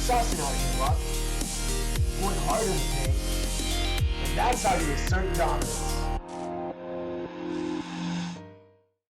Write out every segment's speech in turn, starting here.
sussing out your luck, going hard in the paint, and that's how you assert dominance.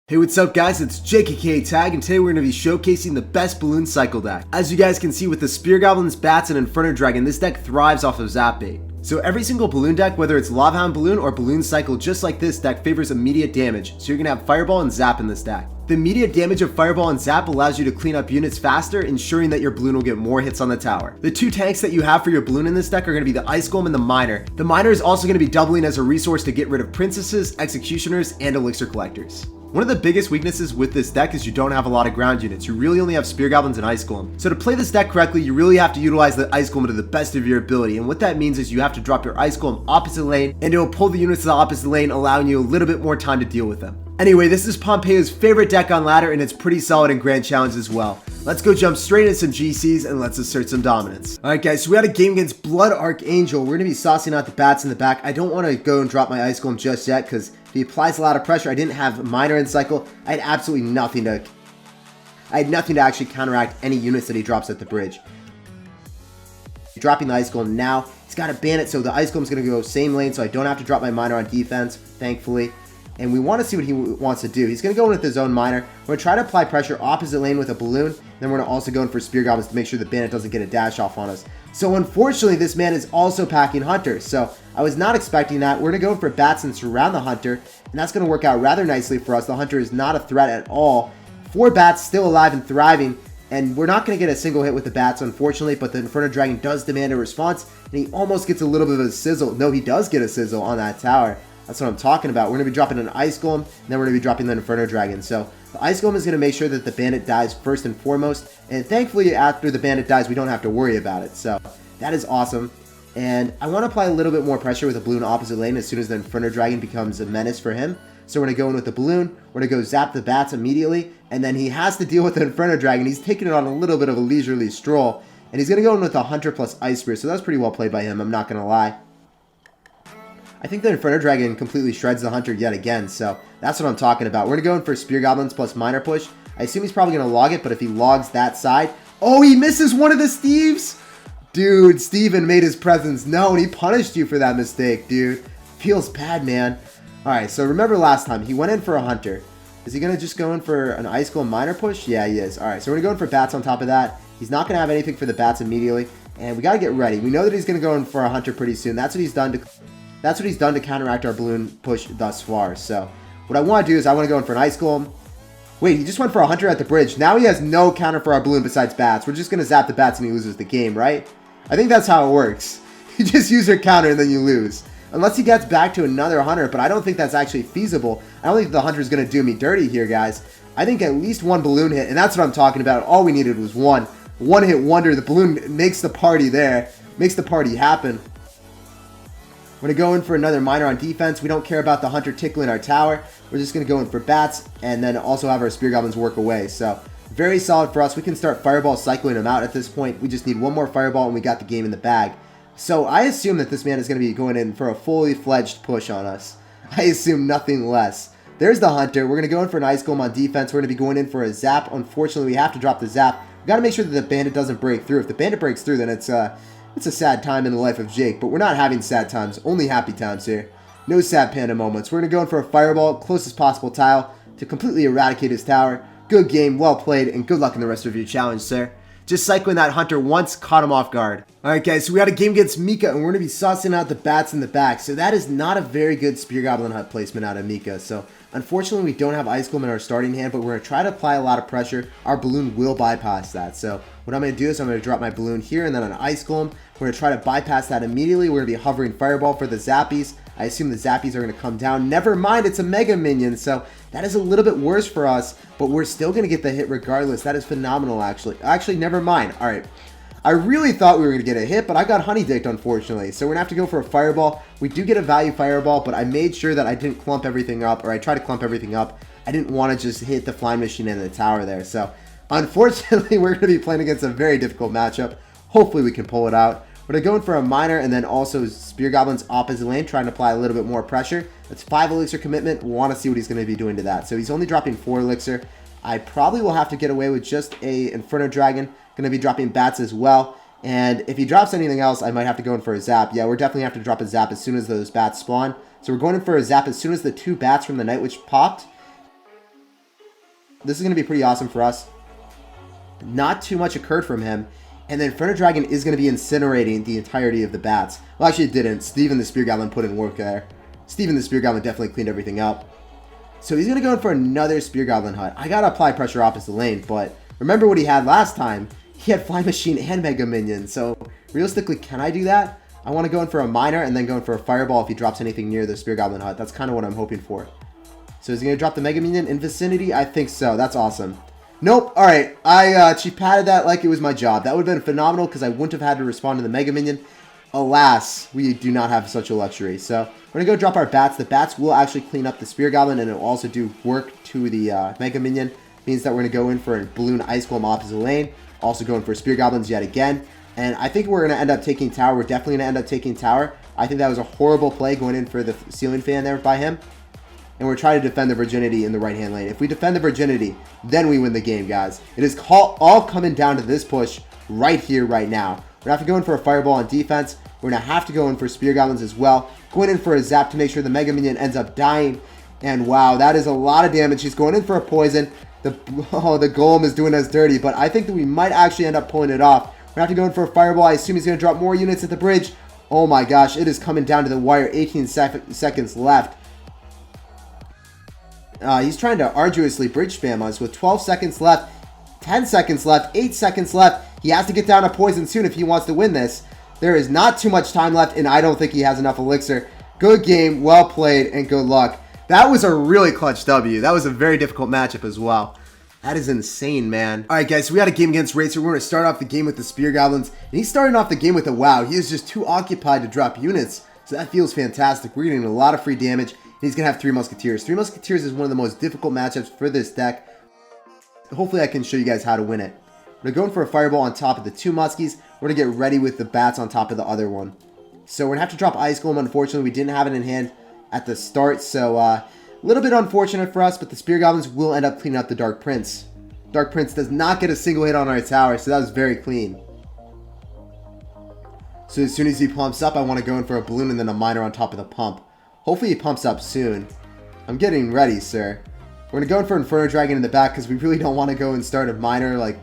Hey, what's up guys, it's SirTagCR, and today we're going to be showcasing the best balloon cycle deck. As you guys can see with the Spear Goblins, Bats, and Inferno Dragon, this deck thrives off of Zap Bait. So every single balloon deck, whether it's Lava Hound Balloon or Balloon Cycle just like this deck, favors immediate damage, so you're going to have Fireball and Zap in this deck. The immediate damage of Fireball and Zap allows you to clean up units faster, ensuring that your balloon will get more hits on the tower. The two tanks that you have for your balloon in this deck are going to be the Ice Golem and the Miner. The Miner is also going to be doubling as a resource to get rid of Princesses, Executioners, and Elixir Collectors. One of the biggest weaknesses with this deck is you don't have a lot of ground units. You really only have Spear Goblins and Ice Golem. So to play this deck correctly, you really have to utilize the Ice Golem to the best of your ability. And what that means is you have to drop your Ice Golem opposite lane, and it will pull the units to the opposite lane, allowing you a little bit more time to deal with them. Anyway, this is Pompeo's favorite deck on ladder, and it's pretty solid in Grand Challenge as well. Let's go jump straight into some GCs and let's assert some dominance. Alright guys, so we had a game against Blood Archangel. We're going to be saucing out the Bats in the back. I don't want to go and drop my Ice Golem just yet because if he applies a lot of pressure, I didn't have Miner in cycle. I had absolutely nothing to... I had nothing to actually counteract any units that he drops at the bridge. Dropping the Ice Golem now. He's got a Bandit, so the Ice Golem's going to go same lane, so I don't have to drop my Miner on defense, thankfully. And we want to see what he wants to do. He's going to go in with his own Miner. We're going to try to apply pressure opposite lane with a Balloon. Then we're going to also go in for Spear Goblins to make sure the Bandit doesn't get a dash off on us. So unfortunately, this man is also packing Hunter. So I was not expecting that. We're going to go in for Bats and surround the Hunter. And that's going to work out rather nicely for us. The Hunter is not a threat at all. 4 Bats still alive and thriving. And we're not going to get a single hit with the Bats, unfortunately. But the Inferno Dragon does demand a response. And he almost gets a little bit of a sizzle. No, he does get a sizzle on that tower. That's what I'm talking about. We're going to be dropping an Ice Golem, and then we're going to be dropping the Inferno Dragon. So the Ice Golem is going to make sure that the Bandit dies first and foremost. And thankfully, after the Bandit dies, we don't have to worry about it. So that is awesome. And I want to apply a little bit more pressure with a Balloon opposite lane as soon as the Inferno Dragon becomes a menace for him. So we're going to go in with the Balloon. We're going to go zap the Bats immediately. And then he has to deal with the Inferno Dragon. He's taking it on a little bit of a leisurely stroll. And he's going to go in with a Hunter plus Ice Spear. So that's pretty well played by him, I'm not going to lie. I think the Inferno Dragon completely shreds the Hunter yet again, so that's what I'm talking about. We're going to go in for Spear Goblins plus Miner Push. I assume he's probably going to log it, but if he logs that side... Oh, he misses one of the Steves! Dude, Steven made his presence known. He punished you for that mistake, dude. Feels bad, man. Alright, so remember last time, he went in for a Hunter. Is he going to just go in for an Ice Golem Miner Push? Yeah, he is. Alright, so we're going to go in for Bats on top of that. He's not going to have anything for the Bats immediately, and we got to get ready. We know that he's going to go in for a Hunter pretty soon. That's what he's done to counteract our Balloon push thus far. So what I want to do is I want to go in for an Ice Golem. Wait, he just went for a Hunter at the bridge. Now he has no counter for our Balloon besides Bats. We're just going to zap the Bats and he loses the game, right? I think that's how it works. You just use your counter and then you lose. Unless he gets back to another Hunter, but I don't think that's actually feasible. I don't think the Hunter is going to do me dirty here, guys. I think at least one Balloon hit, and that's what I'm talking about. All we needed was one. One hit wonder. The Balloon makes the party there. Makes the party happen. We're going to go in for another Miner on defense. We don't care about the Hunter tickling our tower. We're just going to go in for Bats and then also have our Spear Goblins work away. So very solid for us. We can start Fireball cycling them out at this point. We just need one more Fireball and we got the game in the bag. So I assume that this man is going to be going in for a fully fledged push on us. I assume nothing less. There's the Hunter. We're going to go in for an Ice Golem on defense. We're going to be going in for a Zap. Unfortunately, we have to drop the Zap. We got to make sure that the Bandit doesn't break through. If the Bandit breaks through, then it's a sad time in the life of Jake, but we're not having sad times, only happy times here. No sad panda moments. We're going to go in for a Fireball, closest possible tile, to completely eradicate his tower. Good game, well played, and good luck in the rest of your challenge, sir. Just cycling that Hunter once, caught him off guard. Alright guys, so we had a game against Mika, and we're going to be saucing out the Bats in the back, so that is not a very good Spear Goblin hut placement out of Mika, so unfortunately we don't have Ice Golem in our starting hand, but we're going to try to apply a lot of pressure. Our Balloon will bypass that, so what I'm going to do is I'm going to drop my Balloon here and then an Ice Golem. We're going to try to bypass that immediately. We're going to be hovering Fireball for the Zappies. I assume the Zappies are going to come down. Never mind, it's a Mega Minion, so that is a little bit worse for us, but we're still going to get the hit regardless. That is phenomenal, actually. Actually, never mind. All right. I really thought we were going to get a hit, but I got honeydicked, unfortunately. So we're going to have to go for a Fireball. We do get a value Fireball, but I made sure that I didn't clump everything up, or I tried to clump everything up. I didn't want to just hit the Flying Machine in the tower there. So unfortunately, we're going to be playing against a very difficult matchup. Hopefully we can pull it out. We're going to go in for a Miner and then also Spear Goblins opposite lane, trying to apply a little bit more pressure. That's 5 Elixir commitment. We want to see what he's going to be doing to that. So he's only dropping 4 Elixir. I probably will have to get away with just a Inferno Dragon. Going to be dropping Bats as well. And if he drops anything else, I might have to go in for a zap. Yeah, we're definitely going to have to drop a zap as soon as those bats spawn. So we're going in for a zap as soon as the 2 bats from the Night Witch popped. This is going to be pretty awesome for us. Not too much occurred from him. And then Inferno Dragon is going to be incinerating the entirety of the bats. Well, actually it didn't. Steven the Spear Goblin put in work there. Steven the Spear Goblin definitely cleaned everything up. So he's going to go in for another Spear Goblin hut. I got to apply pressure opposite lane, but remember what he had last time. He had Fly Machine and Mega Minion. So realistically, can I do that? I want to go in for a Miner and then go in for a Fireball if he drops anything near the Spear Goblin hut. That's kind of what I'm hoping for. So is he going to drop the Mega Minion in vicinity? I think so. That's awesome. Nope. Alright. I cheap padded that like it was my job. That would have been phenomenal because I wouldn't have had to respond to the Mega Minion. Alas, we do not have such a luxury. So we're going to go drop our bats. The bats will actually clean up the Spear Goblin and it will also do work to the Mega Minion. Means that we're going to go in for a Balloon Ice Golem opposite lane. Also going for Spear Goblins yet again. And I think we're going to end up taking tower. We're definitely going to end up taking tower. I think that was a horrible play going in for the ceiling fan there by him. And we're trying to defend the virginity in the right-hand lane. If we defend the virginity, then we win the game, guys. It is all coming down to this push right here, right now. We're going to have to go in for a Fireball on defense. We're going to have to go in for Spear Goblins as well. Going in for a Zap to make sure the Mega Minion ends up dying. And wow, that is a lot of damage. He's going in for a Poison. The Golem is doing us dirty, but I think that we might actually end up pulling it off. We're going to have to go in for a Fireball. I assume he's going to drop more units at the bridge. Oh my gosh, it is coming down to the wire. 18 seconds left. He's trying to arduously bridge spam us with 12 seconds left, 10 seconds left, 8 seconds left. He has to get down a Poison soon if he wants to win this. There is not too much time left, and I don't think he has enough Elixir. Good game, well played, and good luck. That was a really clutch W. That was a very difficult matchup as well. That is insane, man. All right, guys, so we had a game against Racer. We're going to start off the game with the Spear Goblins, and he's starting off the game with a wow. He is just too occupied to drop units, so that feels fantastic. We're getting a lot of free damage. He's going to have 3 Musketeers. 3 Musketeers is one of the most difficult matchups for this deck. Hopefully I can show you guys how to win it. We're going for a Fireball on top of the 2 Muskies. We're going to get ready with the Bats on top of the other one. So we're going to have to drop Ice Golem. Unfortunately, we didn't have it in hand at the start. So a little bit unfortunate for us, but the Spear Goblins will end up cleaning up the Dark Prince. Dark Prince does not get a single hit on our tower, so that was very clean. So as soon as he pumps up, I want to go in for a Balloon and then a Miner on top of the pump. Hopefully he pumps up soon. I'm getting ready, sir. We're going to go in for Inferno Dragon in the back because we really don't want to go and start a Miner, like,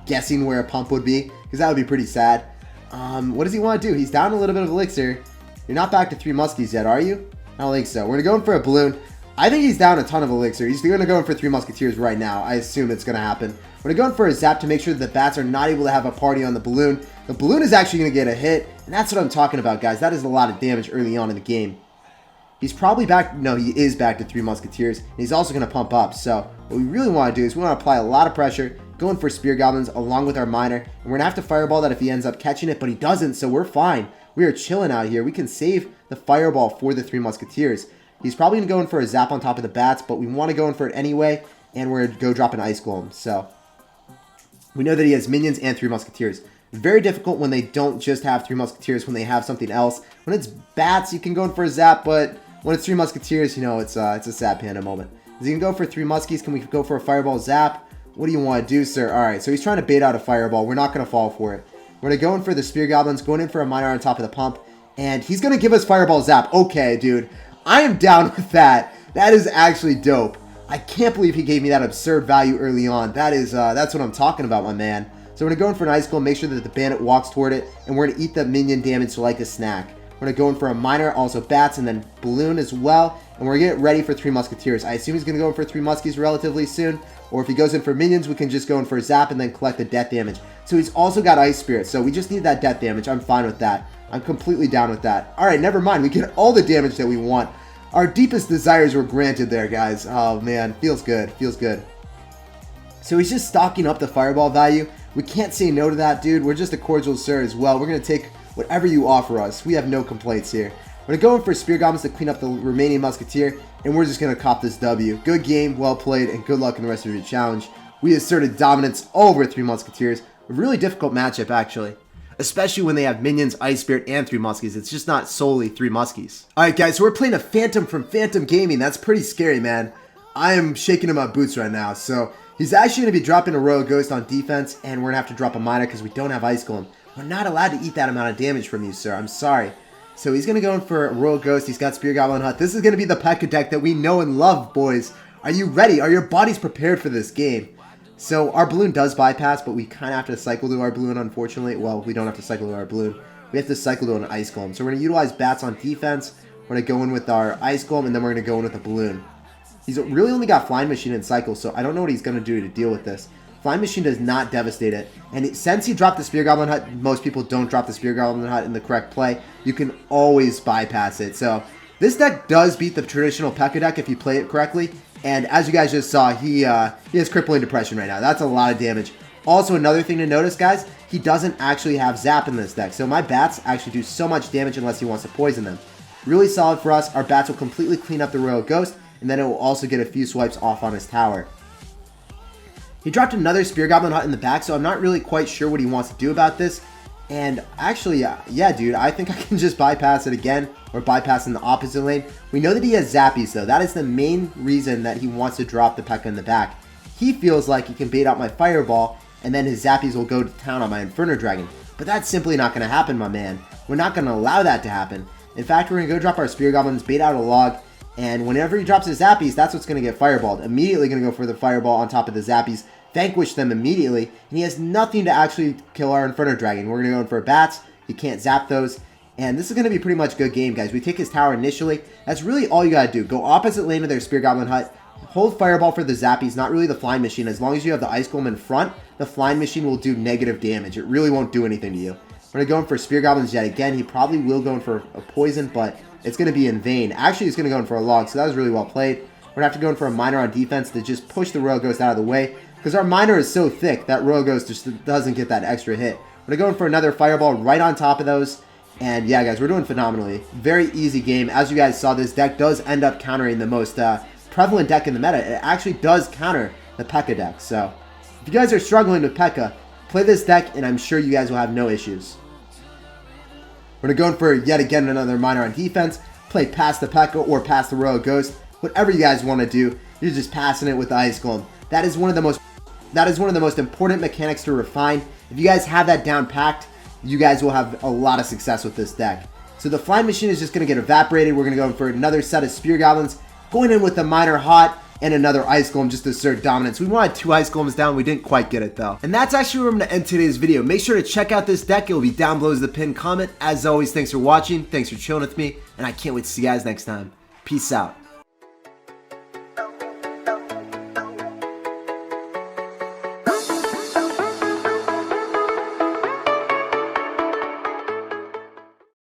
guessing where a pump would be, because that would be pretty sad. What does he want to do? He's down a little bit of Elixir. You're not back to 3 Muskies yet, are you? I don't think so. We're going to go in for a Balloon. I think he's down a ton of Elixir. He's going to go in for 3 Musketeers right now. I assume it's going to happen. We're going to go in for a Zap to make sure that the Bats are not able to have a party on the Balloon. The Balloon is actually going to get a hit, and that's what I'm talking about, guys. That is a lot of damage early on in the game. He's probably back. No, he is back to 3 Musketeers. And he's also going to pump up. So what we really want to do is we want to apply a lot of pressure, go in for Spear Goblins along with our Miner. And we're going to have to Fireball that if he ends up catching it, but he doesn't, so we're fine. We are chilling out here. We can save the Fireball for the 3 Musketeers. He's probably going to go in for a Zap on top of the Bats, but we want to go in for it anyway. And we're going to go drop an Ice Golem. So we know that he has Minions and 3 Musketeers. Very difficult when they don't just have 3 Musketeers, when they have something else. When it's Bats, you can go in for a Zap, but when it's 3 Musketeers, you know, it's a sad panda moment. Is he going to go for 3 Muskies? Can we go for a Fireball Zap? What do you want to do, sir? Alright, so he's trying to bait out a Fireball. We're not going to fall for it. We're going to go in for the Spear Goblins, going in for a Miner on top of the pump. And he's going to give us Fireball Zap. Okay, dude. I am down with that. That is actually dope. I can't believe he gave me that absurd value early on. That's what I'm talking about, my man. So we're going to go in for an Ice Golem, make sure that the Bandit walks toward it, and we're going to eat the minion damage like a snack. We're going to go in for a Miner, also Bats, and then Balloon as well. And we're going to get ready for 3 Musketeers. I assume he's going to go in for 3 Muskies relatively soon. Or if he goes in for Minions, we can just go in for a Zap and then collect the death damage. So he's also got Ice Spirit, so we just need that death damage. I'm fine with that. I'm completely down with that. Alright, never mind. We get all the damage that we want. Our deepest desires were granted there, guys. Oh, man. Feels good. Feels good. So he's just stocking up the Fireball value. We can't say no to that, dude. We're just a cordial sir as well. We're going to take whatever you offer us. We have no complaints here. We're going to go in for Spear Goblins to clean up the remaining Musketeer, and we're just going to cop this W. Good game, well played, and good luck in the rest of your challenge. We asserted dominance over 3 Musketeers. A really difficult matchup, actually. Especially when they have Minions, Ice Spirit, and 3 Muskies. It's just not solely 3 Muskies. Alright guys, so we're playing a Phantom from Phantom Gaming. That's pretty scary, man. I am shaking in my boots right now. So he's actually going to be dropping a Royal Ghost on defense, and we're going to have to drop a Miner because we don't have Ice Golem. We're not allowed to eat that amount of damage from you, sir. I'm sorry. So he's going to go in for Royal Ghost. He's got Spear Goblin Hut. This is going to be the Pekka deck that we know and love, boys. Are you ready? Are your bodies prepared for this game? So our balloon does bypass, but we kind of have to cycle to our balloon, unfortunately. Well, we don't have to cycle to our balloon. We have to cycle to an Ice Golem. So we're going to utilize bats on defense. We're going to go in with our Ice Golem, and then we're going to go in with a balloon. He's really only got Flying Machine and Cycle, so I don't know what he's going to do to deal with this. Flying Machine does not devastate it. And since he dropped the Spear Goblin Hut, most people don't drop the Spear Goblin Hut in the correct play. You can always bypass it. So this deck does beat the traditional Pekka deck if you play it correctly. And as you guys just saw, he has Crippling Depression right now. That's a lot of damage. Also, another thing to notice, guys, he doesn't actually have Zap in this deck. So my bats actually do so much damage unless he wants to poison them. Really solid for us. Our bats will completely clean up the Royal Ghost, and then it will also get a few swipes off on his tower. He dropped another Spear Goblin Hut in the back, so I'm not really quite sure what he wants to do about this. And actually, yeah, dude, I think I can just bypass it again, or bypass in the opposite lane. We know that he has Zappies, though. That is the main reason that he wants to drop the Pekka in the back. He feels like he can bait out my Fireball, and then his Zappies will go to town on my Inferno Dragon. But that's simply not going to happen, my man. We're not going to allow that to happen. In fact, we're going to go drop our Spear Goblins, bait out a log, and whenever he drops his Zappies, that's what's going to get Fireballed. Immediately going to go for the Fireball on top of the Zappies, vanquish them immediately, and he has nothing to actually kill our Inferno Dragon. We're going to go in for bats. He can't zap those, and this is going to be pretty much a good game, guys. We take his tower initially. That's really all you got to do. Go opposite lane of their Spear Goblin Hut, hold Fireball for the Zappies, not really the Flying Machine. As long as you have the Ice Golem in front, the Flying Machine will do negative damage. It really won't do anything to you. We're going to go in for Spear Goblins yet again. He probably will go in for a poison, but it's going to be in vain. Actually, he's going to go in for a log, so that was really well played. We're going to have to go in for a Miner on defense to just push the Royal Ghost out of the way, because our Miner is so thick that Royal Ghost just doesn't get that extra hit. We're going to go in for another Fireball right on top of those. And yeah, guys, we're doing phenomenally. Very easy game. As you guys saw, this deck does end up countering the most prevalent deck in the meta. It actually does counter the Pekka deck. So if you guys are struggling with Pekka, play this deck, and I'm sure you guys will have no issues. We're going to go in for yet again another Miner on defense. Play past the Pekka or past the Royal Ghost. Whatever you guys want to do, you're just passing it with the Ice Golem. That is one of the most important mechanics to refine. If you guys have that down packed, you guys will have a lot of success with this deck. So the Flying Machine is just going to get evaporated. We're going to go in for another set of Spear Goblins, going in with the Miner Hot and another Ice Golem just to assert dominance. We wanted 2 Ice Golems down. We didn't quite get it, though. And that's actually where I'm going to end today's video. Make sure to check out this deck. It will be down below as the pinned comment. As always, thanks for watching. Thanks for chilling with me. And I can't wait to see you guys next time. Peace out.